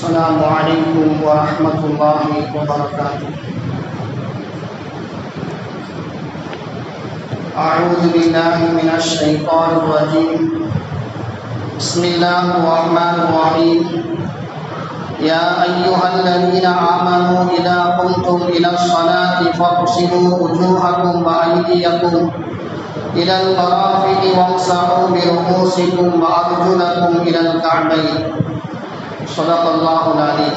السلام عليكم ورحمة الله وبركاته. أعوذ بالله من الشيطان الرجيم. بسم الله الرحمن الرحيم. يا أيها الذين آمنوا إذا قمتم إلى الصلاة فاغسلوا وجوهكم وأيديكم إلى المرافق وامسحوا برؤوسكم وأرجلكم إلى الكعبين. صدق الله العليم.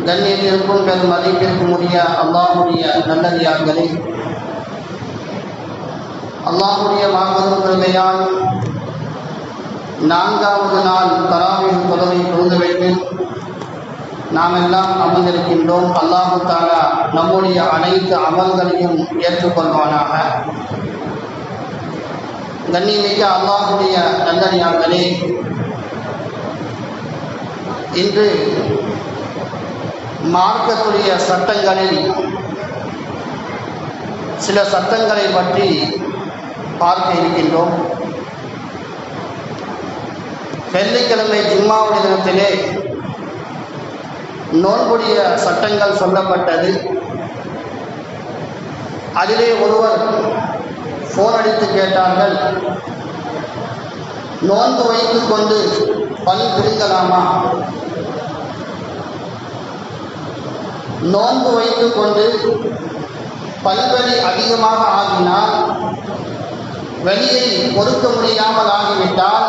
கண்ணியத்திற்கும் பெரும் மதிப்பிற்கும் உரிய அல்லாஹ்வுடைய நல்லடியார்களே, அல்லாஹ்வுடைய மாபெரும் கிருபையால் 4வது நாள் தராவீஹ் தொழுகை தொழுதுவிட்டு நாம் எல்லாம் அமர்ந்திருக்கின்றோம். அல்லாஹ் தஆலா நம்முடைய அனைத்து அமல்களையும் ஏற்றுக்கொள்வானாக. கண்ணியமிக்க அல்லாஹ்வுடைய நல்லடியார்களே, இன்று மார்க்கத்துடைய சட்டங்களில் சில சட்டங்களை பற்றி பார்க்க இருக்கின்றோம். வெள்ளிக்கிழமை ஜும்மாவுடைய தினத்திலே நோன்புடைய சட்டங்கள் சொல்லப்பட்டது. அதிலே ஒருவர் ஃபோன் அடித்து கேட்டார்கள், நோன்பு வைத்துக் கொண்டு பல் பிடுங்கலாமா? நோன்பு வைத்துக் கொண்டு பல்வலி அதிகமாக ஆகினால், வலியை பொறுக்க முடியாமல் ஆகிவிட்டால்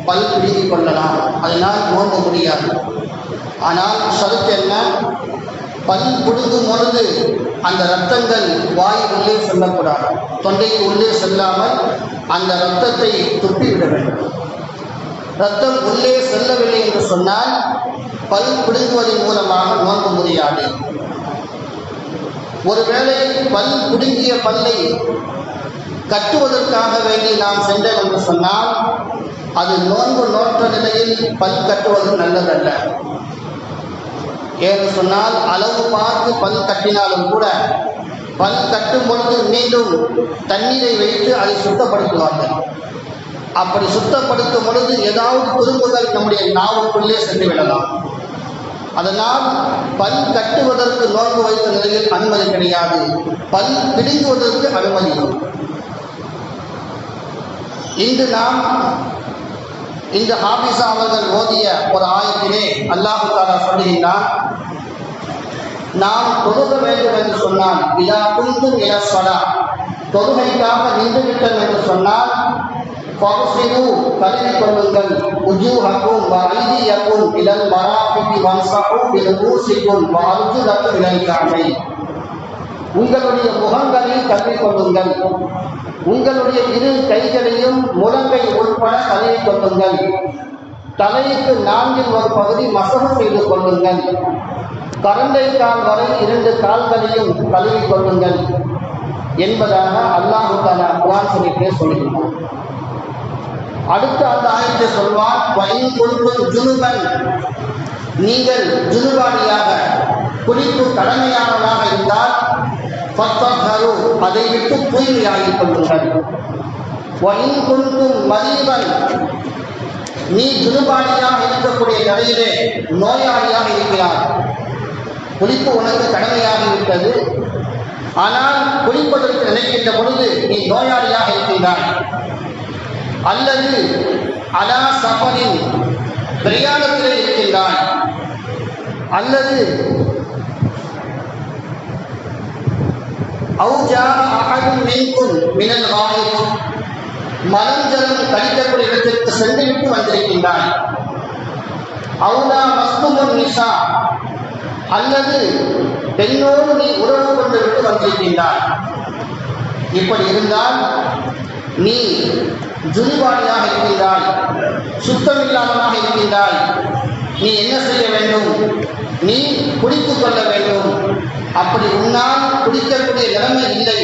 பல் பிடுங்கிக் கொள்ளலாம், அதனால் நோன்பு முடியாது. ஆனால் ஷரத் என்ன? பல் பிடுங்கும் பொழுது அந்த இரத்தங்கள் வாய் உள்ளே செல்லக்கூடாது, தொண்டைக்கு உள்ளே செல்லாமல் அந்த இரத்தத்தை துப்பிவிட வேண்டும். இரத்தம் உள்ளே செல்லவில்லை என்று சொன்னால் பல் பிடுங்குவதன் மூலமாக நோன்பு முடியாது. ஒருவேளை பல் பிடுங்கிய பல்லை கட்டுவதற்காக வேண்டி நாம் சென்றோம் என்று சொன்னால் அது நோன்பு நோற்ற நிலையில் பல் கட்டுவது நல்லதல்ல. ஏன்னு சொன்னால் அளவு பார்த்து பல் கட்டினாலும் கூட பல் கட்டும் பொழுது மீண்டும் தண்ணீரை வைத்து அதை சுத்தப்படுத்துவார்கள். அப்படி சுத்தப்படுத்தும் பொழுது ஏதாவது துரும்புகள் நம்முடைய நாவுக்குள்ளே சென்று விடலாம். அதனால் பல் கட்டுவதற்கு நோன்பு வைத்த நிலையில் அனுமதி கிடையாது, பல் பிடுங்குவதற்கு அனுமதி. இன்று நாம் இந்த ஹாபிஸா அவர்கள் ஓதிய ஒரு ஆயத்திலே அல்லாஹ் தஆலா சொல்லுகின்றான், நாம் தொழுக வேண்டும் என்று சொன்னால், இதா குந்தும் இலா ஸலாத், தொழுகைக்காக நின்றுவிட்டோம் என்று சொன்னால், ஃபக்ஸிலு கழுவிக் கொள்ளுங்கள், உஜூஹக்கும் வ ஐதியக்கும் இலல் மராஃபிகி வம்ஸஹு பிருஊசிக்கும் வ அர்ஜுலக்கும் இலல் கஅபைன், உங்களுடைய முகங்களில் கழுவிக் கொள்ளுங்கள், உங்களுடைய இரு கைகளையும் முழங்கை உட்பட கழுவிக் கொள்ளுங்கள், தலைக்கு 4இல் ஒரு பகுதி மசஹு செய்து கொள்ளுங்கள், கரண்டை கால் வரை 2 கால்களையும் கழுவிக் கொள்ளுங்கள் என்பதாக அல்லாஹ் தஆலா குர்ஆன் ஷரீஃபிலே சொல்கிறார். அடுத்து அந்த ஆயத்தை சொல்வார், வயின் குன்தும் ஜுனுபன், நீங்கள் ஜுனுபானியாக குளிப்பு கடமையானவராக இருந்தால் ஃபத்தஹரு, அதை விட்டு தூய்மையாகிக் கொள்ளுங்கள். வயின் குன்தும் மரீதன், நீ ஜுனுபானியாக இருக்கக்கூடிய நிலையிலே நோயாளியாக இருக்கிறார், குளிப்பு உனக்கு கடமையாகிவிட்டது, ஆனால் குளிப்பதற்கு நினைக்கின்ற பொழுது நீ நோயாளியாக இருக்கின்றாய், அல்லது அலா சஃபரின் பிரயாணத்திலே இருக்கின்றாய், அல்லது அவுஜா அஹதும் மின்கும் மினல் காயித், மலஞ்சலம் கழிக்கக்கூடிய இடத்திற்கு சென்றுவிட்டு வந்திருக்கின்றாய், அவுலா மஸ்துமுன் நிசா, அல்லது பெண்ணோடு நீ உறவு கொண்டு விட்டு வந்திருக்கின்றாய். இப்படி இருந்தால் நீ ஜுனுபானியாக இருக்கின்றாய், சுத்தமில்லாமலாக இருக்கின்றாய். நீ என்ன செய்ய வேண்டும்? நீ குடித்துக் கொள்ள வேண்டும். அப்படி உன்னால் குடிக்கக்கூடிய நிலைமை இல்லை,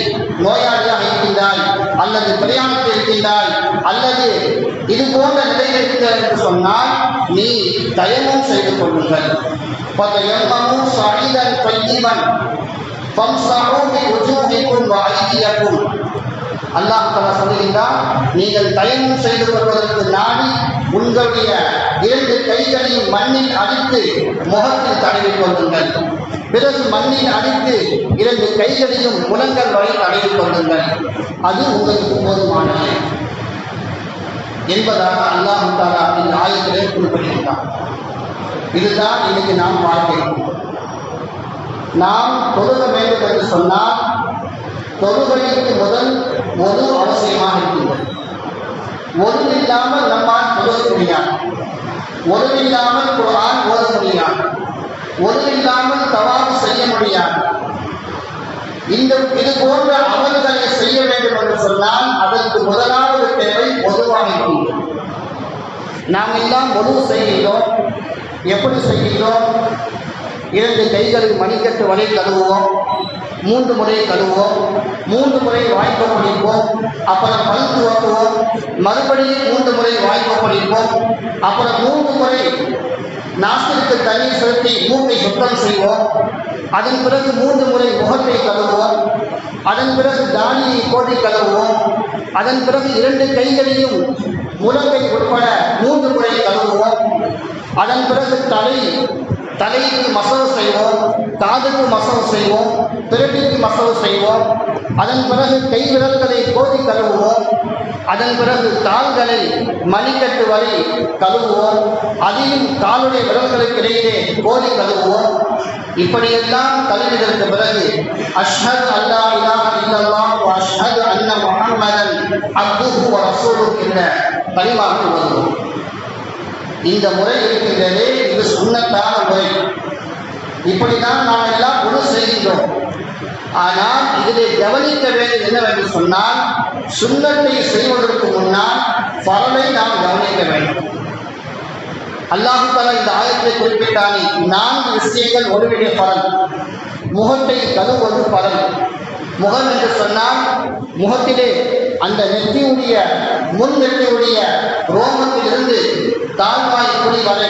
நோயாளியாக இருக்கின்றாய், அல்லது பிரயாணத்தில் இருக்கின்றாய், அல்லது இது போன்ற நிலையில் இருக்கிறார் என்று சொன்னால் நீ தயமம் செய்து கொள்ளுங்கள். فَتَيَمَّمُوا صَعِيدًا طَيِّبًا فَامْسَحُوا بِوُجُوهِكُمْ وَأَيْدِيَكُمْ, அல்லாஹ் தஆலா சொல்லுகின்றான், நீங்கள் தயமம் செய்து கொள்வதற்கு நாடி உங்களுடைய 2 கைகளையும் மண்ணில் அடித்து முகத்தில் தடவி கொள்ளுங்கள். பிறகு மண்ணில் அடித்து 2 கைகளையும் முழங்கல் வரை தடவி கொள்ளுங்கள். அது உங்களுக்கு போதுமானது என்பதாக அல்லாஹ் தஆலா இந்த ஆயத்திலே குறிப்பிடுகின்றார். இதுதான் இன்னைக்கு நாம் பார்க்கிறோம். நாம் தொழுக வேண்டும் என்று சொன்னால் தொழுகைக்கு முதல் ஒது அவசியமாக இருக்கின்றது. ஒது இல்லாமல் நம்மால் தொழுக முடியாது. ஒது இல்லாமல் குர்ஆன் ஓத முடியாது. ஒது இல்லாமல் தவாப் செய்ய முடியாது. இது போன்ற அமல்களை செய்ய வேண்டும் என்று சொன்னால் அதற்கு முதலாவது தேவை ஒதுவாக இருக்கின்றது. நாம் எல்லாம் ஒது செய்கிறோம். எப்படி செய்கிறோம்? 2 கைகளை மணிக்கட்டு வரை கழுவுவோம், 3 முறை கழுவுவோம், 3 முறை வாய்ப்பு படிப்போம், அப்புறம் பல் துவக்குவோம், மறுபடியும் 3 முறை வாய்ப்பு படிப்போம், அப்புறம் 3 முறை நாசிற்கு தண்ணீர் செலுத்தி மூக்கை சுத்தம் செய்வோம். அதன் பிறகு 3 முறை முகத்தை கழுவுவோம். அதன் பிறகு தாடியை கோதி கழுவுவோம். அதன் பிறகு 2 கைகளையும் முழங்கை உட்பட 3 முறை கழுவுவோம். அதன் பிறகு தலைக்கு மசவு செய்வோம், காதுக்கு மசவு செய்வோம், பிறட்டிக்கு மசவு செய்வோம். அதன் பிறகு கை விரல்களை கோதி கழுவுவோம். அதன் பிறகு கால்களை மணிக்கட்டு வரை கழுவுவோம். அதையும் காலுடைய விரல்களுக்கு இடையிலே கோதி கழுவுவோம். இப்படியெல்லாம் கழுவிதற்கு பிறகு அஷ்ஹது அல்லா இலாஹ இல்லல்லாஹ் வ அஷ்ஹது அன்ன முஹம்மதன் அப்துஹு வ ரசூலுஹு என்ற கலிமாவை ஓதுவோம். இந்த முறை இருக்கின்றதே, இது சுன்னத்தான முறை. இப்படிதான் நாம் எல்லாம் ஒது செய்கின்றோம். ஆனால் இதிலே கவனிக்க வேண்டியது என்னவென்று சொன்னால், சுன்னத்தை செய்வதற்கு முன்னால் ஃபரலை நாம் கவனிக்க வேண்டும். அல்லாஹ் தஆலா இந்த ஆயத்தை குறிப்பிட்டானே 4 விஷயங்கள் ஒருவிடைய ஃபரல். முகத்தை கழுவுவது ஃபரல். முகம் என்று சொன்னால் முகத்திலே அந்த நெற்றியுடைய முன் நெற்றியுடைய ரோமத்திலிருந்து தாழ்வாய் குடி வரை,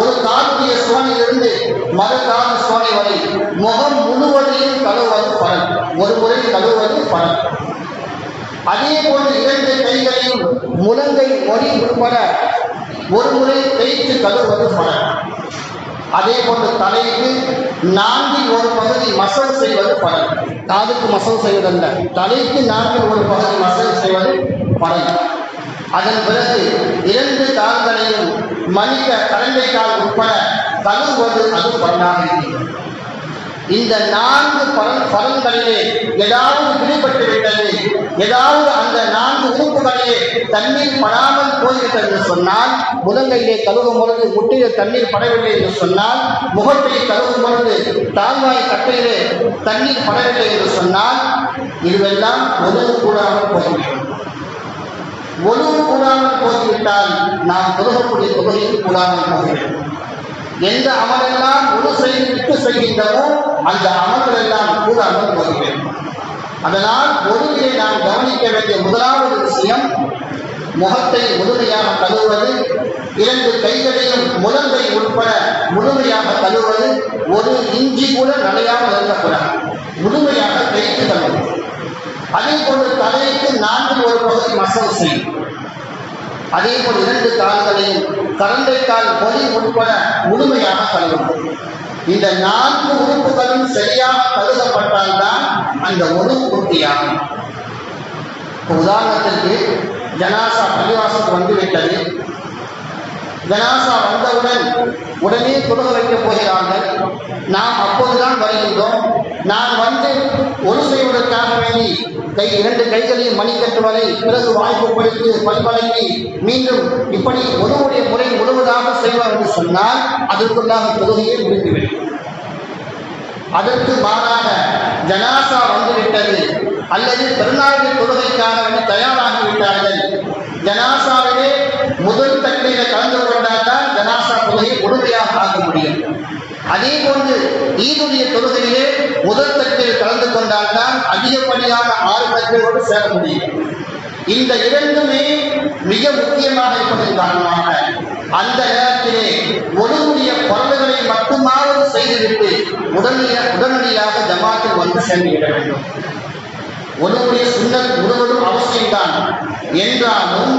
ஒரு காலுடைய சோனையிலிருந்து மறு கால சோனை வரை முகம் முழுவதையும் கழுவுவது ஃபரல். ஒரு முறை கழுவுவது ஃபரல். அதே போன்று 2 கைகளையும் முழங்கை மொழி உட்பட ஒரு முறை தேய்த்து கழுவுவது ஃபரல். அதே போன்று தலைக்கு 4 ஒரு பகுதி மசல் செய்வது ஃபரல். காதுக்கு மசல் செய்வதல்ல, தலைக்கு 4 ஒரு பகுதி மசல் செய்வது ஃபரல். அதன் பிறகு 2 கால்களையும் மனித கரண்டை கால் உட்பட கழுவுவது அது ஃபரலாக இருக்கிறது. இந்த 4 பலன்களிலே ஏதாவது விடுபட்டு விட்டது, ஏதாவது அந்த 4 உறுப்புகளிலே தண்ணீர் படாமல் போய்விட்டது என்று சொன்னால், முழங்கையிலே கழுவும் பொழுது முட்டியில் தண்ணீர் படவில்லை என்று சொன்னால், முகத்தை கழுவும் பொழுது தாழ்வாய் கட்டையிலே தண்ணீர் படவில்லை என்று சொன்னால், இதுவெல்லாம் ஒழுங்கு கூடாமல் போய்விடும். ஒழுங்கு கூடாமல் போய்விட்டால் நாம் தொழுகக்கூடிய தொழுகைக்கு கூடாமல் போய்விடும். எந்த அமலெல்லாம் ஒழு செய்து செய்கின்றனோ அந்த அமல்கள் எல்லாம் கூடாமல் போய்விடும். அதனால் ஒழுங்கிலே நாம் கவனிக்க வேண்டிய முதலாவது விஷயம், முகத்தை முழுமையாக கழுவுவது, 2 கைகளையும் முழங்கை உட்பட முழுமையாக கழுவுவது, ஒரு இஞ்சி கூட நனையாமல் இருக்கக்கூடாது, முழுமையாக தேய்த்து கழுவுவது. அதே போன்று தலைக்கு 4 ஒரு பகுதி மசல் செய்யும். அதே போல் 2 கால்களையும் கரண்டை கால் மொழி உட்பட முழுமையாக கழுவும். இந்த 4 உறுப்புகளும் சரியாக கழுவப்பட்டால்தான் அந்த ஒழுங்கு பூர்த்தியாகும். உதாரணத்திற்கு ஜனாசா பள்ளிவாசலுக்கு வந்துவிட்டது. ஜனாசா வந்தவுடன் உடனே தொழுக வைக்கப் போகிறார்கள். நாம் அப்போதுதான் வருகின்றோம். நான் வந்து ஒழு செய்வதற்காக வேண்டி 2 கைகளையும் மணிக்கட்டு வரை, பிறகு வாய்ப்பு படித்து பல்வழங்கி மீண்டும் இப்படி ஒருவருடைய முறை முழுவதாக செய்வார் என்று சொன்னால் அதற்குள்ளாக தொழுகையை முடிந்துவிடும். அதற்கு மாறாக ஜனாசா வந்துவிட்டது அல்லது பெருநாள் தொழுகைக்காக வேண்டி தயாராகிவிட்டார்கள். ஜனாசாவிலே முதல் தக்பீரில் கலந்து கொண்டால்தான் ஜனாசா தொழுகை முழுமையாக ஆக முடியும். அதே போன்று ஈதுடைய தொழுகையிலே முதல் தக்பீரில் கலந்து கொண்டால்தான் அதிகப்படியான 6 தக்பீரோடு சேர முடியும். இந்த 2மே மிக முக்கியமாக இருப்பதன் காரணமாக அந்த நேரத்திலே ஒழுங்குடைய பரவுகளை மட்டுமாவது செய்துவிட்டு உடனடியாக ஜமாத்தில் வந்து சேர்ந்துவிட வேண்டும். ஒழுவுடைய சுன்னத் முழுவதும் அவசியம்தான். என்றாலும்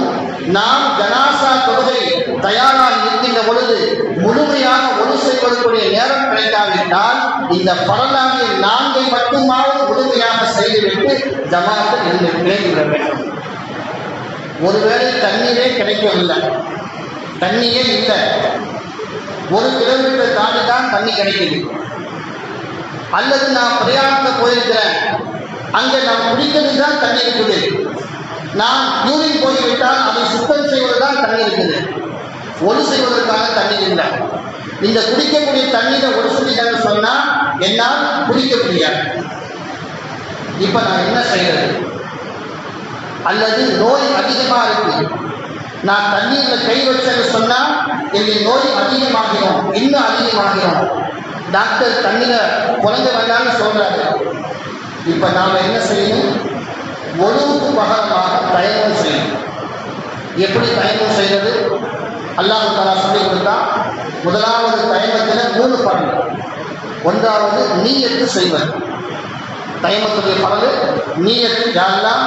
நாம் ஜனாசா தொழுகை தயாராக இருக்கின்ற பொழுது முழுமையாக ஒழு செய்வதற்குரிய நேரம் கிடைக்காவிட்டால் இந்த பரலாகிய 4 மட்டுமாவது முழுமையாக செய்துவிட்டு ஜமாத்தில் இருந்து விலகிவிட வேண்டும். ஒருவேளை தண்ணீரே கிடைக்கவில்லை, தண்ணியே இல்லை, 1 கிலோமீட்டர் தாண்டி தான் தண்ணி கிடைக்குது, அல்லது நான் பிரயாணத்தில் போயிருக்கிறேன், அங்கே நான் குடிக்கிறது தான் தண்ணி இருக்குது, நான் யூரின் போய்விட்டால் அதை சுத்தம் செய்வது தான் தண்ணி இருக்குது, ஒழு செய்வதற்காக தண்ணீர் இல்லை. இந்த குடிக்கக்கூடிய தண்ணீரை ஒழு சொல்லிட்டாங்க சொன்னால் என்னால் குடிக்க முடியாது. இப்போ நான் என்ன செய்யறது? அல்லது நோய் அதிகமாக இருக்கு, நான் தண்ணீரில் கை வச்சேன்னு சொன்னால் என்னுடைய நோய் அதிகமாகிறோம், இன்னும் அதிகமாகிறோம், டாக்டர் தண்ணியில் குழந்தை வேண்டாம்னு சொல்கிறாரு. இப்போ நாம் என்ன செய்யணும்? ஒழுவுக்கு பகரமாக தயமம் செய்யணும். எப்படி தயமம் செய்வது? அல்லாஹ் தஆலா சொல்லிக் கொடுத்தா, முதலாவது தயமத்தில் 3 பலன். ஒன்றாவது நீயத்து செய்வது. தயமத்துடைய பலன் நீயத்து. யா அல்லாஹ்,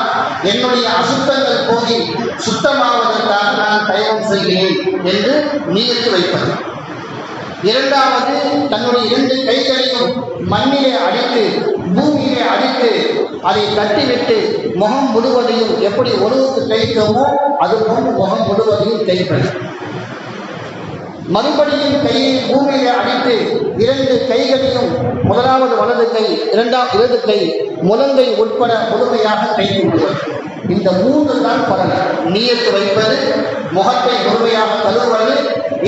என்னுடைய அசுத்தங்கள் போகி சுத்தமாவதற்காக நான் தயமம் செய்கிறேன் என்று நீயத்து வைப்பது. இரண்டாவது, தன்னுடைய 2 கைகளையும் மண்ணிலே அடித்து பூமியிலே அடித்து அதை தட்டிவிட்டு முகம் முழுவதையும் எப்படி ஒழுவுக்கு தேய்த்தோமோ அதுபோல் முகம் முழுவதையும் தேய்ப்பது. மறுபடியும் கையை பூமியிலே அடித்து 2 கைகளையும், முதலாவது வலது கை, இடது கை, முழங்கை உட்பட முழுமையாக தேய்த்து விடுவது. இந்த 3 தான் பலன். நீயத்து வைப்பது, முகத்தை முழுமையாக கழுவுவது,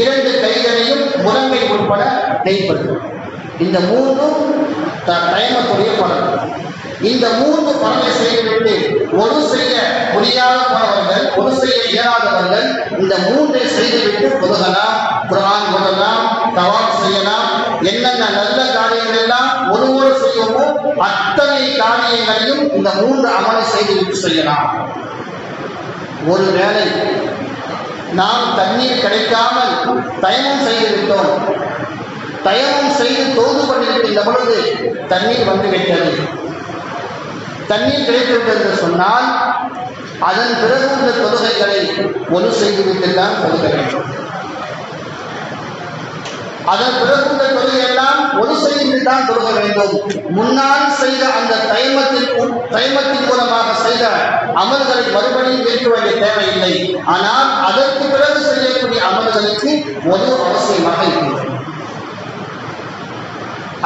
2 கைகளையும் முழங்கை உட்பட தேய்ப்பது. இந்த 3 தயமத்துடைய பலன். இந்த 3 பலனை செய்துவிட்டு ஒழு செய்ய முடியாத போனவர்கள், ஒழு செய்ய இயலாதவர்கள் இந்த 3ஐ செய்துவிட்டு தொழுகலாம், குர்ஆன் ஓதலாம், தவாப் செய்யலாம். என்னென்ன நல்ல காரியங்கள் எல்லாம் ஒருவோடு செய்வோமோ அத்தனை காரியங்களையும் இந்த 3 அமலை செய்துவிட்டு செய்யலாம். ஒருவேளை நாம் தண்ணீர் கிடைக்காமல் தயமம் செய்துவிட்டோம், தயமம் செய்து தோது கொண்டிருக்கின்ற பொழுது தண்ணீர் வந்துவிட்டது, தண்ணீர் கிடைத்துவிட்டது என்று சொன்னால் அதன் பிறகு உள்ள தொழுகைகளை ஒழு செய்துவிட்டுதான் தொழுக வேண்டும். அதன் பிறகு உள்ள தொழுகையெல்லாம் ஒழு செய்து தான் தொழுக வேண்டும். முன்னால் செய்த அந்த தயமத்தின் மூலமாக செய்த அமல்களை மறுபடியும் ஏற்க வேண்டிய தேவையில்லை. ஆனால் அதற்கு பிறகு செய்யக்கூடிய அமல்களுக்கு ஒழு அவசியமாக இருக்கிறது.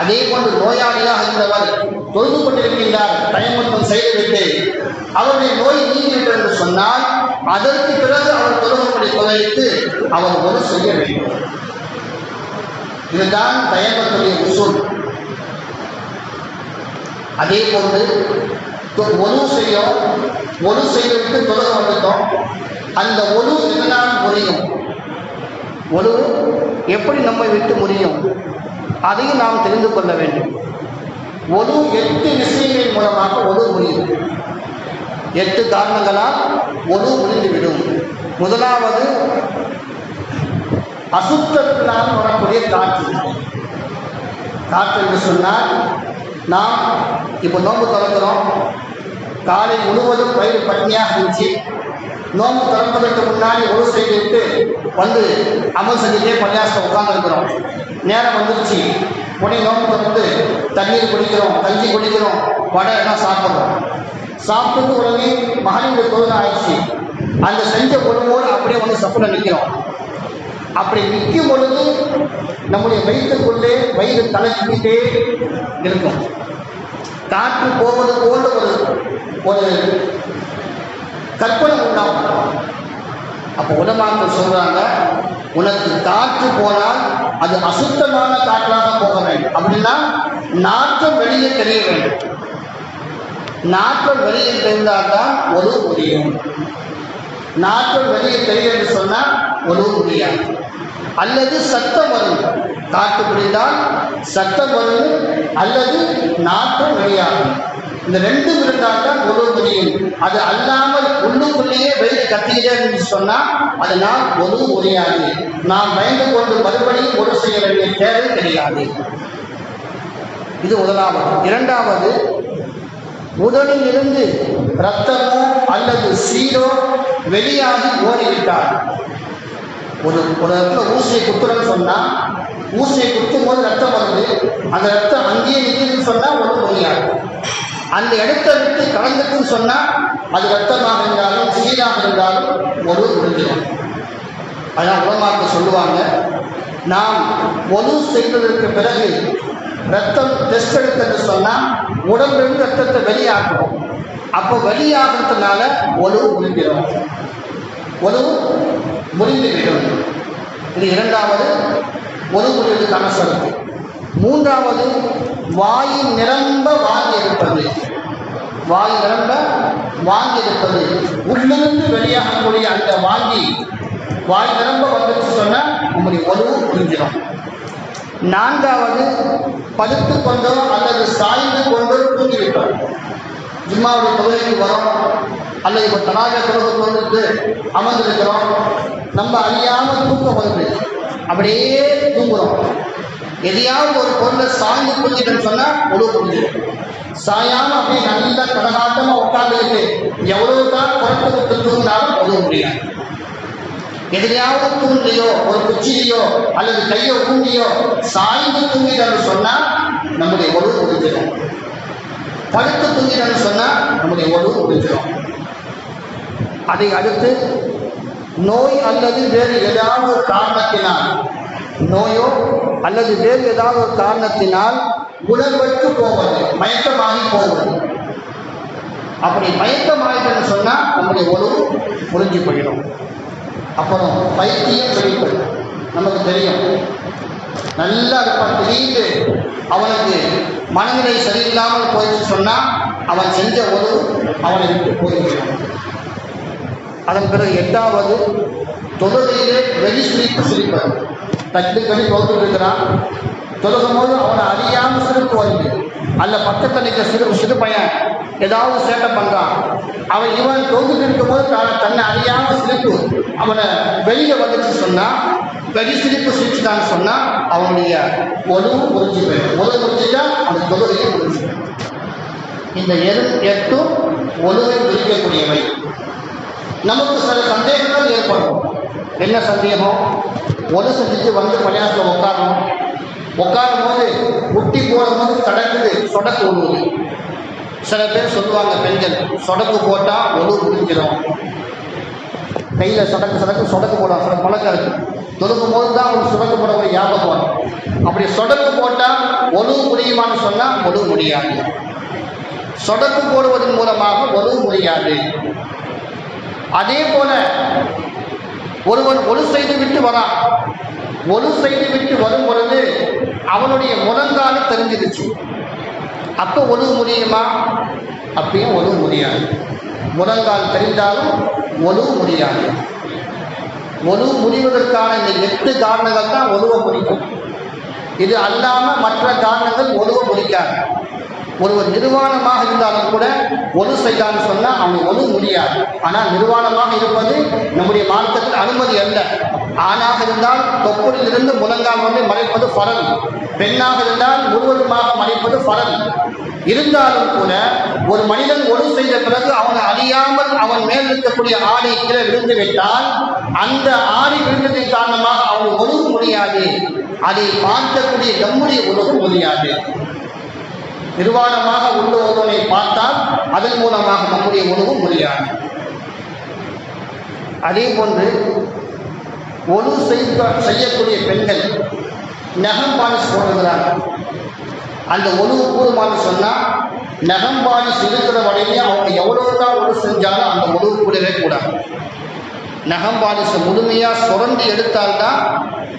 அதே போன்று நோயாளியாக இருந்தவர் தொழுது கொண்டிருக்கின்றார், தயமத்தும் செய்துவிட்டு அவருடைய நோய் நீங்கிவிட்டது என்று சொன்னால் அதற்கு பிறகு அவர் தொழுகக்கூடிய தொழுகைக்கு அவர் ஒழு செய்ய வேண்டும். இதுதான் தயமத்துடைய உசூல். அதே போன்று ஒழு செய்துவிட்டு தொழுக வந்துட்டோம். அந்த ஒழு எதனால் முறியும்? ஒழு எப்படி நம்மை விட்டு முறியும்? அதையும் நாம் தெரிந்து கொள்ள வேண்டும். ஒழு 8 விஷயங்களின் மூலமாக ஒழு முறியும். 8 காரணங்களால் ஒழு முறிந்துவிடும். முதலாவது, அசுத்தத்தினால் வரக்கூடிய காற்று. காற்று என்று சொன்னால், நாம் இப்போ நோன்பு திறக்கிறோம், காலை முழுவதும் வயிறு பட்னியாக இருந்துச்சு, நோன்பு திறப்பதற்கு முன்னாடி ஒழு செய்துவிட்டு வந்து அமல் செஞ்சுட்டே பள்ளியாசத்தை உட்கார்ந்துருக்கிறோம். நேரம் வந்துருச்சு, உடனே நோன்பு திறந்து தண்ணீர் குடிக்கிறோம், கஞ்சி குடிக்கிறோம், வடை எல்லாம் சாப்பிட்றோம். சாப்பிட்டு உடனே மகனுடைய தொழுகை ஆயிடுச்சு. அந்த செஞ்ச ஒழுங்கோடு அப்படியே வந்து சப்புல நிற்கிறோம். அப்படி நிற்கும் பொழுது நம்முடைய வயிற்றுக்குள்ளே வயிறு தலைக்கிட்டே இருக்கும். காற்று போவது போல ஒரு கற்பனை உண்டாகும். அப்போ உலமாக்கள் சொல்றாங்க, உனக்கு காற்று போனால் அது அசுத்தமான காற்றாக போக வேண்டும். அப்படின்னா நாற்றம் வெளியே தெரிய வேண்டும். நாற்றம் வெளியே தெரிந்தால்தான் ஒழு முடியும். நாற்றம் வெளியே தெரிய என்று சொன்னால் ஒழு முடியாது. அல்லது சத்தம் வரும், காற்று பிடித்தால் சத்தம் வரும், அல்லது நாற்றம் வெளியாகும். இந்த 2 இருந்தால் தான் ஒழு முடியும். அது அல்லாமல் உள்ளுக்குள்ளேயே வெளியே கத்திக்கிட்டே என்று சொன்னால் அதனால் ஒழு முடியாது. நாம் பயந்து கொண்டு மறுபடியும் ஒழு செய்ய வேண்டிய தேவை கிடையாது. இது முதலாவது. இரண்டாவது, உடலில் இருந்து இரத்தமோ அல்லது சீரோ வெளியாகி ஓடிவிட்டார். ஒரு இடத்துல ஊசியை குத்துறன்னு சொன்னா, ஊசியை குத்தும் போது ரத்தம் வருது, அந்த ரத்தம் அங்கேயே நிற்குதுன்னு சொன்னா ஒன்றும் முடியாது. அந்த இடத்தை விட்டு கலந்துக்குன்னு சொன்னா அது ரத்தமாக இருந்தாலும் சீராக இருந்தாலும் ஒரு முடிஞ்சிடும். அதான் உலமாக்கள் சொல்லுவாங்க, நாம் ஒது செய்வதற்கு பிறகு ரத்தம் டெஸ்ட் எடுத்தது சொன்னால் உடம்பிலிருந்து ரத்தத்தை வெளியாகும். அப்போ வெளியாகிறதுனால ஒழுவு முடிஞ்சிடும், ஒழுவு முடிந்துவிடும். இது இரண்டாவது ஒழுவு முடிவதற்கான சரத்து. மூன்றாவது வாயின் நிரம்ப வாங்கி இருப்பது. வாய் நிரம்ப வாங்கி இருப்பது, உள்ளிருந்து வெளியாகக்கூடிய அந்த வாங்கி வாய் நிரம்ப வந்துச்சு சொன்னால் நம்முடைய ஒழுவு முடிஞ்சிடும். நான்காவது படுத்து கொண்டோ அல்லது சாய்ந்து கொண்டோ தூங்கிவிட்டோம். ஜும்மாவுடைய தொழுகைக்கு வரோம் அல்லது இப்போ தனாக தொழுகை அமர்ந்திருக்கிறோம், நம்ம அறியாமல் தூக்கம் வருது, அப்படியே தூங்குறோம். எதையாவது ஒரு பொருளை சாய்ந்து தூங்கிட்டோன்னு சொன்னால் ஒழுவு முடிஞ்சிடும். சாயாமல் அப்படியே நல்ல கடகாட்டமாக உட்காந்துருக்கு எவ்வளவு தான் புறத்து விட்டு தூங்கினாலும் ஒழுவு முடியாது. எதிலையாவது தூண்டிலையோ ஒரு குச்சிலையோ அல்லது கையோ ஊண்டியோ சாய்ந்து தூங்கிடன்னு சொன்னால் நம்முடைய ஒழுவு முடிஞ்சிடும். படுத்து தூங்கிடன்னு சொன்னால் நம்முடைய ஒழுவு முடிஞ்சிடும். அதை அடுத்து நோய் அல்லது வேறு ஏதாவது ஒரு காரணத்தினால், நோயோ அல்லது வேறு ஏதாவது ஒரு காரணத்தினால் உடற்பட்டு போவது, மயக்கமாகி போவது. அப்படி மயக்கமாகிட்டன்னு சொன்னால் நம்முடைய ஒழுவு முடிஞ்சு போயிடும். அப்புறம் பைத்தியம் வெளிப்படும். நமக்கு தெரியும், நல்லா இருப்பான், திடீர்னு அவனுக்கு மனநிலை சரியில்லாமல் போயிடுச்சு சொன்னால் அவன் செஞ்ச ஒழுவு அவனை விட்டு போய்விடும். அதன் பிறகு எட்டாவது தொழுகையிலே வெளி சிரிப்பது. தட்டுக்கடி தொழுது இருக்கிறான், தொழுகும் போது அவனை அறியாமல் சிரிப்பு வருது. அல்ல பக்கத்தில் நிற்கிற சிறு பையன் ஏதாவது சேட்டை பண்ணுறான், அவன் இவன் தொகுத்து இருக்கும்போது தன்னை அறியாமல் சிரிப்பு அவனை வெளியில் வந்துச்சு சொன்னால், வெளி சிரிப்பு சிரிச்சுட்டான்னு சொன்னால் அவனுடைய ஒழுவு முடிஞ்சு போயிடும். ஒழுவு முடிஞ்சுட்டா அந்த தொழுகையை முடிஞ்சு. இந்த எட்டும் ஒழுவை பிரிக்கக்கூடியவை. நமக்கு சில சந்தேகங்கள் ஏற்படும். என்ன சந்தேகம்? ஒழு செஞ்சுட்டு வந்து பள்ளியாசத்தில் உட்காரணும், உட்காரும் போது முட்டி போடும்போது தடக்குது, சொடக்கு விழுவுது. சில பேர் சொல்லுவாங்க, பெண்கள் சொடக்கு போட்டால் ஒழுவு முடிஞ்சிடும். கையில் சொடக்கு போடும், சில பழக்கம் இருக்குது. தொழுக்கும் போது தான் ஒரு சொடக்கு போட ஒரு ஞாபகம் வரும். அப்படி சொடக்கு போட்டால் ஒழுவு முடியுமான்னு சொன்னால் ஒழுவு முடியாது. சொடக்கு போடுவதன் மூலமாக ஒழுவு முடியாது. அதே போல ஒருவன் ஒழு செய்து விட்டு வரான், ஒழு செய்து விட்டு வரும் பொழுது அவனுடைய முழங்கால தெரிஞ்சிருச்சு, அப்போ ஒழுவு முடியுமா? அப்பயும் ஒழுவு முடியாது. முழங்கால் தெரிந்தாலும் ஒழுவு முடியாது. ஒழுவு முடிவதற்கான இந்த 8 காரணங்கள் தான் ஒழுவை முடிக்கும். இது அல்லாமல் மற்ற காரணங்கள் ஒழுவை முடிக்காது. ஒருவர் நிர்வாணமாக இருந்தாலும் கூட ஒழு செய்தான்னு சொன்னால் அவனுக்கு ஒழு முடியாது. ஆனால் நிர்வாணமாக இருப்பது நம்முடைய மார்க்கத்தில் அனுமதி அல்ல. ஆணாக இருந்தால் தொப்புளில் இருந்து முழங்கால் வந்து மறைப்பது ஃபரல், பெண்ணாக இருந்தால் முழுவதுமாக மறைப்பது ஃபரல். இருந்தாலும் கூட ஒரு மனிதன் ஒழு செய்த பிறகு அவனை அறியாமல் அவன் மேல் இருக்கக்கூடிய ஆடை கீழே விழுந்து விட்டால் அந்த ஆடை விழுந்ததின் காரணமாக அவன் ஒழுக முடியாது. அதை பார்க்கக்கூடிய நம்முடைய ஒழுக முடியாது. நிர்வாணமாக உள்ள ஒருவனை பார்த்தால் அதன் மூலமாக நம்முடைய ஒழுவு முடியாது. அதே போன்று ஒழு செய்யக்கூடிய பெண்கள் நகம் பாலிஷ் போடுகிறார்கள். அந்த ஒழுவு கூடுமான்னு சொன்னால் நகம் பாலிஷ் இருக்கிற வரையிலே அவங்க எவ்வளவு தான் ஒழு செஞ்சாலும் அந்த ஒழுவு கூடவே கூடாது. நகம் பாலிஷை முழுமையாக சுரண்டி எடுத்தால்தான்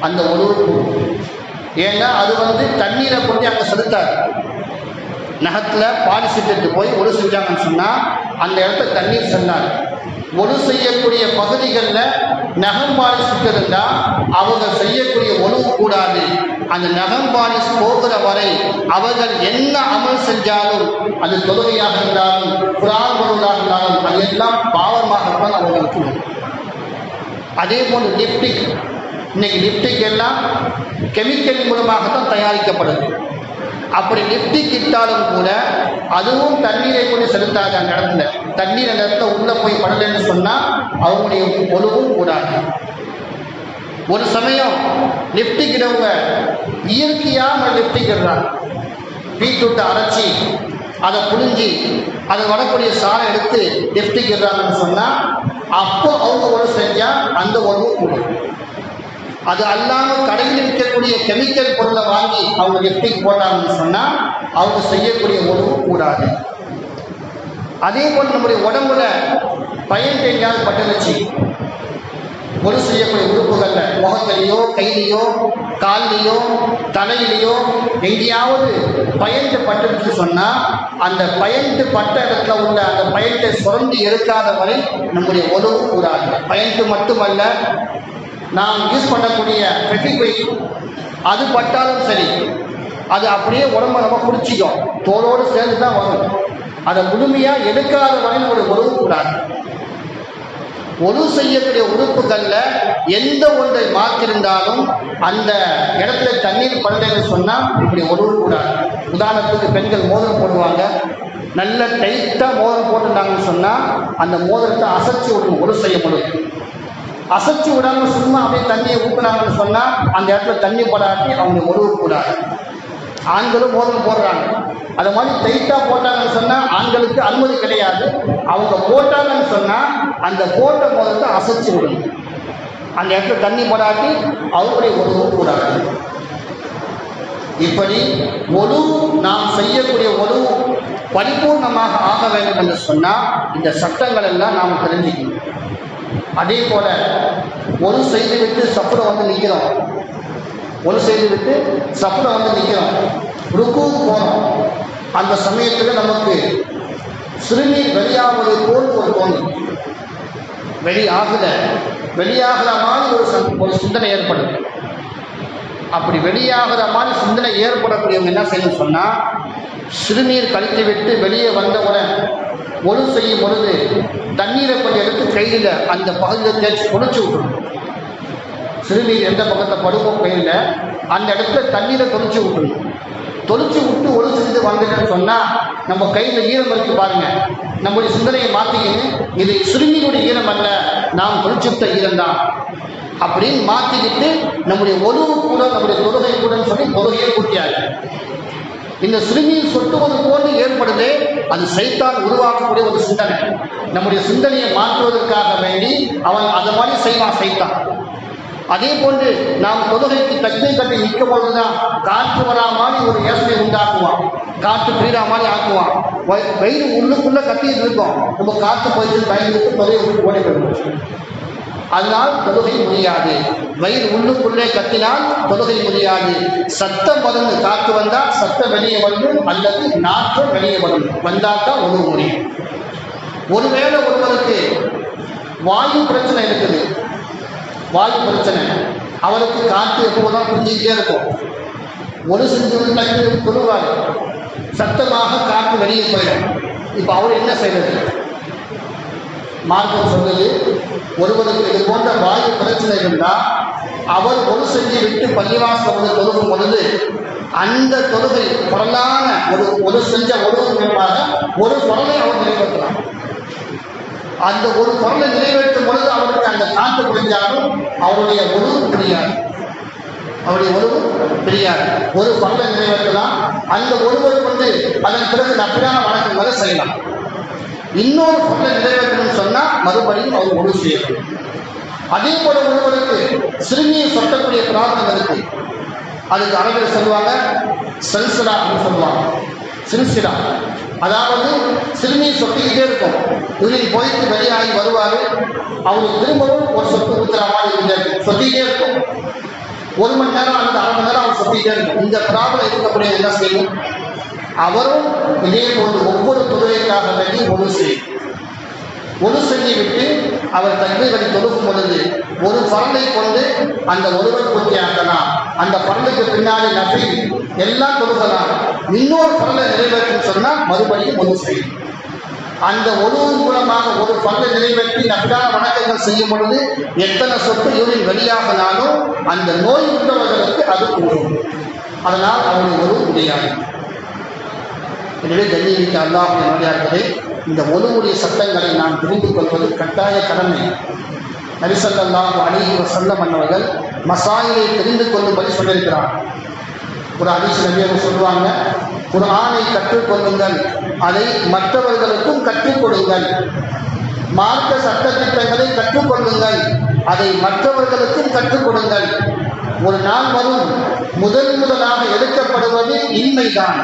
அந்த ஒழுவு கூடும். ஏன்னா அது தண்ணீரை கொண்டு அங்கே செலுத்தாது. நகத்தில் பாலிசிட்டு போய் ஒழு செஞ்சாங்கன்னு சொன்னால் அந்த இடத்த தண்ணீர் செல்லாது. ஒழு செய்யக்கூடிய பகுதிகளில் நகம் பாலிசிட்டு இருந்தால் அவங்க செய்யக்கூடிய ஒழுவு கூடாது. அந்த நகம் பாலிஸ் போகிற வரை அவர்கள் என்ன அமல் செஞ்சாலும் அது தொழுகையாக இருந்தாலும் குர்ஆன் பொருளாக இருந்தாலும் அது எல்லாம் பாவமாகத்தான் அவர்களுக்கு வரும். அதே போன்று லிப்டிக், இன்னைக்கு லிப்டிக் எல்லாம் கெமிக்கல் மூலமாகத்தான் தயாரிக்கப்படுது. அப்படி லிப்டிக் இட்டாலும் கூட அதுவும் தண்ணீரை கொண்டு செலுத்தாது. அந்த இடத்துல தண்ணீர் அந்த இடத்துல உள்ள போய் படலைன்னு சொன்னால் அவங்களுடைய ஒழுவும் கூடாது. ஒரு சமயம் லிப்டிக்கிறவங்க இயற்கையாக லிப்டிக்கிறாங்க. பீட்ரூட்டை அரைச்சி அதை புழிஞ்சி அதை வரக்கூடிய சாரை எடுத்து லிப்டிக்கிறாங்கன்னு சொன்னால் அப்போ அவங்க ஒன்று செஞ்சால் அந்த ஒழுவு கூடும். அது அல்லாமல் கடையில் இருக்கக்கூடிய கெமிக்கல் பொருளை வாங்கி அவங்க லிப்டிக் போட்டாங்கன்னு சொன்னால் அவங்க செய்யக்கூடிய ஒழுவு கூடாது. அதே போல் நம்முடைய உடம்புல பயன் எங்கேயாவது பட்டுருச்சு, ஒழு செய்யக்கூடிய உறுப்புகளில் முகத்திலேயோ கையிலையோ கால்லையோ தலையிலையோ எங்கேயாவது பயன்ட்டு பட்டுருச்சு சொன்னால் அந்த பயன்ட்டு பட்ட இடத்துல உள்ள அந்த பயன்ட்டை சுரண்டி எடுக்காத வரை நம்முடைய ஒழுவு கூடாது. பயன்ட்டு மட்டுமல்ல, நாம் யூஸ் பண்ணக்கூடிய ஃபெவிக்விக் அது பட்டாலும் சரி, அது அப்படியே உடம்பை நம்ம குடிச்சிக்கும், தோலோடு சேர்ந்து தான் வரும். அதை முழுமையாக எடுக்காத வரை ஒரு ஒழுவு கூடாது. ஒழு செய்யக்கூடிய உறுப்புகளில் எந்த ஒன்றை மாற்றிருந்தாலும் அந்த இடத்துல தண்ணீர் படலைன்னு சொன்னால் இப்படி ஒழுவு கூடாது. உதாரணத்துக்கு பெண்கள் மோதிரம் போடுவாங்க, நல்ல டைட்டாக மோதிரம் போட்டுருந்தாங்கன்னு சொன்னால் அந்த மோதிரத்தை அசைச்சி விடணும். ஒழு செய்ய முடியும். அசைச்சி விடாமல் சும்மா அப்படியே தண்ணியை ஊற்றினாங்கன்னு சொன்னால் அந்த இடத்துல தண்ணி படாட்டி அவங்க ஒழுவு கூடாது. ஆண்களும் மோதிரம் போடுறாங்க, அது மாதிரி டைட்டாக போட்டாங்கன்னு சொன்னால் ஆண்களுக்கு அனுமதி கிடையாது. அவங்க போட்டாங்கன்னு சொன்னால் அந்த போட்ட மோதிரத்தை அசைச்சி விடணும். அந்த இடத்துல தண்ணி படாட்டி அவங்களுடைய ஒழுவு கூடாது. இப்படி ஒழு நாம் செய்யக்கூடிய ஒழு பரிபூர்ணமாக ஆக வேண்டும் என்று சொன்னால் இந்த சட்டங்கள் எல்லாம் நாம் தெரிஞ்சுக்கணும். அதே போல ஒழு செய்துவிட்டு சப்புரை வந்து நிற்கிறோம், ஒழு செய்துவிட்டு சப்புரை வந்து நிற்கிறோம், ருக்குவுக்கு போகிறோம். அந்த சமயத்தில் நமக்கு சிறுநீர் வெளியாவது போல் ஒரு தோணும். வெளியாகிற மாதிரி ஒரு சிந்தனை ஏற்படுது. அப்படி வெளியாகிற மாதிரி சிந்தனை ஏற்படக்கூடியவங்க என்ன செய்யணும்னு சொன்னால், சிறுநீர் கழித்து விட்டு வெளியே வந்தவுடன் ஒழு செய்யும் பொழுது தண்ணீரை கொஞ்சம் எடுத்து கையில் அந்த பகுதியில் தேய்ச்சி தொளிச்சு விட்டுணும். சிறுநீர் எந்த பக்கத்தை படுமோ கையில் அந்த இடத்துல தண்ணீரை தொளிச்சு விட்டுணும். தொளிச்சு விட்டு ஒழு செஞ்சு வந்துட்டேன்னு சொன்னால் நம்ம கையில் ஈரம் இருக்கு பாருங்க, நம்முடைய சிந்தனையை மாற்றிக்கின்னு இது சிறுநீருடைய ஈரம் அல்ல, நாம் தொளிச்சு விட்ட ஈரம் தான் அப்படின்னு மாற்றிக்கிட்டு நம்முடைய ஒழுவு கூட நம்முடைய தொழுகை கூடன்னு சொல்லி தொழுகையை கூட்டியாரு. இந்த சிறுநீர் சொட்டுவது போன்று ஏற்படுது, அது சைத்தான் உருவாக்கக்கூடிய ஒரு சிந்தனை. நம்முடைய சிந்தனையை மாற்றுவதற்காக வேண்டி அவன் அது மாதிரி செய்வான் சைத்தான். அதே போன்று நாம் தொழுகைக்கு தக்பீர் கட்டி நிற்கும் பொழுதுதான் காற்று வரா மாதிரி ஒரு யோசனை உண்டாக்குவான், காற்று பிரிடா மாதிரி ஆக்குவான். வயிறு உள்ளுக்குள்ள கத்திட்டு இருக்கோம், நம்ம காற்று போயிட்டு பயந்துட்டு தொழுகை ஓடி போயிடும். அதனால் தொழுகை முடியாது. வயிறு உள்ளுக்குள்ளே கத்தினால் தொழுகை முடியாது. சத்தம் வந்து காற்று வந்தால் சத்தம் வெளியே வரும், அல்லது நாற்றம் வெளியே வரும், வந்தால் தான் ஒழுவு முடியும். ஒருவேளை ஒருவருக்கு வாயு பிரச்சனை இருக்குது, வாயு பிரச்சனை, அவருக்கு காற்று எப்போதான் புரிஞ்சுக்கிட்டே இருக்கும். ஒரு செஞ்சு சொல்லுவார், சத்தமாக காற்று வெளியே போயிடும். இப்போ அவர் என்ன செய்வது? மார்க்கம் சொல்வது, ஒருவருக்கு இது போன்ற வாயு பிரச்சனை இருந்தால் அவர் ஒரு செஞ்சு விட்டு பள்ளிவாசல் தொழுகும் பொழுது அந்த தொழுகை பரலான ஒரு செஞ்ச ஒழுங்கு மூலமாக ஒரு பொருளை அவர் நிறைவேற்றலாம். அந்த ஒரு பொருளை நிறைவேற்றும் பொழுது அவருக்கு அந்த காற்று புரிஞ்சாலும் அவருடைய ஒழுங்கு புரியாது, அவருடைய ஒழுங்கு தெரியாது. ஒரு பொருளை நிறைவேற்றலாம், அந்த ஒருவர் கொண்டு அதன் பிறகு நப்பிலான வழக்கங்களை செய்யலாம். இன்னொரு பொருளை நிறைவேற்றணும்னு சொன்னால் மறுபடியும் அவர் ஒழுங்கு செய்யணும். அதே போல ஒருவருக்கு சிறுநீர் சொட்டக்கூடிய பிரார்த்தனை இருக்கு, அதுக்கு அரபில் சொல்லுவாங்க செல்சிலா அப்படின்னு சொல்லுவாங்க. சில்சிலா அதாவது சிறுநீர் சொட்டிக்கிட்டே இருக்கும், யூரின் போயிட்டு வெளியாகி வருவார், அவருக்கு திரும்பவும் ஒரு சொட்டு ஊற்றுற மாதிரி சொட்டிக்கிட்டே இருக்கும். 1 மணி நேரம் அல்லது அரை மணி நேரம் அவர் சொட்டிக்கிட்டே இருக்கும். இந்த ப்ராப்ளம் இருக்கக்கூடிய என்ன செய்யும்? அவரும் இதே போன்று ஒவ்வொரு தொழுகைக்காக வேண்டி ஒழு செய்யும். ஒழு செஞ்சு விட்டு அவர் தக்பீரை தொழுகும் பொழுது ஒரு பரலை கொண்டு அந்த ஒருவர் பூர்த்தி ஆக்கலாம். அந்த பரலுக்கு பின்னாடி நஃபில் எல்லாம் தொழுகலாம். இன்னொரு பரலை நிறைவேற்றும் சொன்னால் மறுபடியும் ஒழு செய்யும். அந்த ஒழுவின் மூலமாக ஒரு பரலை நிறைவேற்றி நஃபிலான வணக்கங்கள் செய்யும் பொழுது எத்தனை சொட்டு யூரின் வெளியாகினாலும் அந்த நோய் உள்ளவர்களுக்கு அது கூடும். அதனால் அவருடைய ஒழு முடியாது. எனவே கண்ணியமிக்க அல்லாஹ்வின் நல்லடியார்களே, இந்த ஒழுங்குடைய சட்டங்களை நாம் தெரிந்து கொள்வது கட்டாய கடமை. நபி ஸல்லல்லாஹு அலைஹி வஸல்லம் அவர்கள் மசாயிலை தெரிந்து கொள்ளும்படி சொல்லியிருக்கிறார். ஒரு ஹதீஸ் நபி அவங்க சொல்லுவாங்க, குர்ஆனை கற்றுக்கொள்ளுங்கள், அதை மற்றவர்களுக்கும் கற்றுக் கொடுங்கள். மார்க்க சட்டத்திட்டங்களை கற்றுக்கொள்ளுங்கள், அதை மற்றவர்களுக்கும் கற்றுக் கொடுங்கள். ஒரு நாள் வரும், முதலாக எடுக்கப்படுவது இன்மைதான்.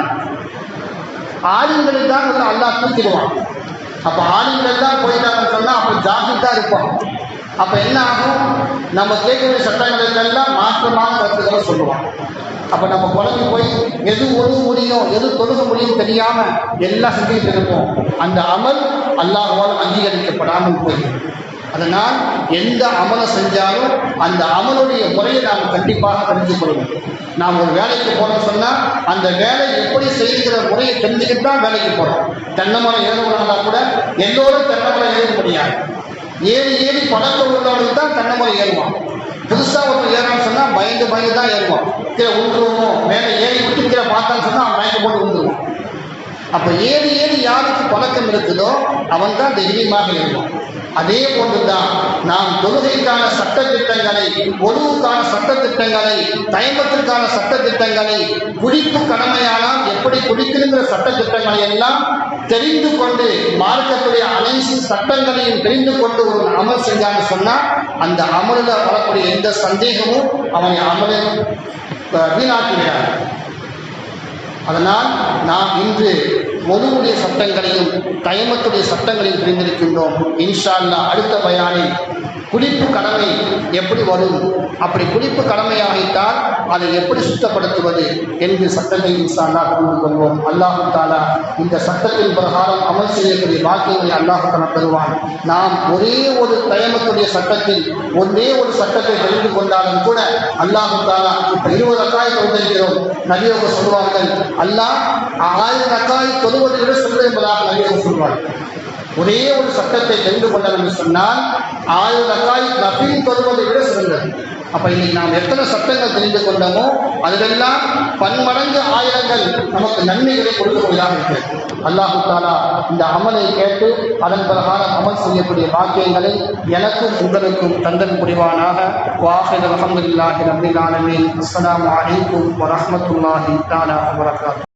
ஆளுங்களை தான் அல்லாஹ் தூக்கிடுவான். அப்போ ஆளுங்கள் தான் போயிட்டாங்கன்னு சொன்னால் அப்போ ஜாகிர் தான் இருப்போம். அப்போ என்ன ஆகும்? நம்ம கேட்கக்கூடிய சட்டங்களுக்கெல்லாம் மாற்றமான கருத்துக்களை சொல்லுவான். அப்போ நம்ம குழம்பு போய் எது ஒழுக முடியும், எது தொழுக முடியும் தெரியாமல் எல்லாம் செஞ்சுக்கிட்டு இருப்போம். அந்த அமல் அல்லாஹ்வால் அங்கீகரிக்கப்படாமல் போயிடும். அதனால் எந்த அமலை செஞ்சாலும் அந்த அமலுடைய முறையை நாம் கண்டிப்பாக தெரிஞ்சு கொள்ளணும். நாம் ஒரு வேலைக்கு போகிறோம்னு சொன்னால் அந்த வேலை எப்படி செய்கிற முறையை தெரிஞ்சுக்கிட்டு தான் வேலைக்கு போகிறோம். தென்னைமரம் ஏறுவதா கூட எல்லோரும் தென்னைமரம் ஏற முடியாது. ஏறி பழக்கம் உள்ளவர்களுக்கு தான் தென்னைமரம் ஏறுவான். புதுசாக ஒருத்தர் ஏறணும்னு சொன்னால் பயந்து தான் ஏறுவான். கீழே உழுந்துருவோம், மேலே ஏறி விட்டு கீழே பார்த்தான்னு சொன்னால் அவன் மயக்க போட்டு விழுந்துருவான். அப்போ ஏறி யாருக்கு பழக்கம் இருக்குதோ அவன் தான் தைரியமாக ஏறுவான். அதே போன்றுதான் நாம் தொழுகைக்கான சட்டத்திட்டங்களை, ஒழுவுக்கான சட்டத்திட்டங்களை, தயமத்திற்கான சட்டத்திட்டங்களை, குடிப்பு கடமையானால் எப்படி குடிக்கின்ற சட்டத்திட்டங்களை எல்லாம் தெரிந்து கொண்டு மார்க்கத்துடைய அனைத்து சட்டங்களையும் தெரிந்து கொண்டு ஒரு அமல் செஞ்சான்னு சொன்னால் அந்த அமலில் வரக்கூடிய எந்த சந்தேகமும் அவனை அமலை வீணாக்கிவிடாது. அதனால் நாம் இன்று ஒழுங்குடைய சட்டங்களையும் தயமத்துடைய சட்டங்களையும் தெரிந்திருக்கின்றோம். இன்ஷா அல்லாஹ் அடுத்த பயானில் குளிப்பு கடமை எப்படி வரும், அப்படி குளிப்பு கடமையாகிட்டால் அதை எப்படி சுத்தப்படுத்துவது என்று சட்டங்களை இன்ஷா அல்லாஹ் புரிந்து கொள்வோம். அல்லாஹு தஆலா இந்த சட்டத்தின் பிரகாரம் அமல் செய்யக்கூடிய வாக்கியங்களை அல்லாஹ் தஆலா தருவான். நாம் ஒரே ஒரு தயமத்துடைய சட்டத்தில் ஒரே ஒரு சட்டத்தை தெரிந்து கொண்டாலும் கூட அல்லாஹு தஆலா இப்போ 20 ரக்காய் தொழுகிறோம். நபி அவர்கள் சொல்வார்கள், அல்லாஹ் 1000 ரக்காய் தொழுவதை விட சொல்ல என்பதாக நபி அவர்கள் சொல்வார்கள். ஒரே ஒரு சட்டத்தை தெரிந்து கொண்டோம் என்று சொன்னால் 1000 ரக்காய் நஃபில் தொழுவதை விட சிறந்தது. அப்போ இன்னைக்கு நாம் எத்தனை சட்டங்கள் தெரிந்து கொண்டோமோ அதிலெல்லாம் பன்மடங்கு ஆயிரங்கள் நமக்கு நன்மைகளை கொடுக்கக்கூடியதாக இருக்கிறது. அல்லாஹு தஆலா இந்த அமலை கேட்டு அதன் பிரகாரம் அமல் செய்யக்கூடிய பாக்கியங்களை எனக்கும் உங்களுக்கும் தந்தன் புரிவானாக. வாஹிர் அல்ஹம்துலில்லாஹி ரப்பில் ஆலமீன். அஸ்ஸலாமு அலைக்கும் வரஹ்மத்துல்லாஹி தஆலா வபரகாத்துஹு.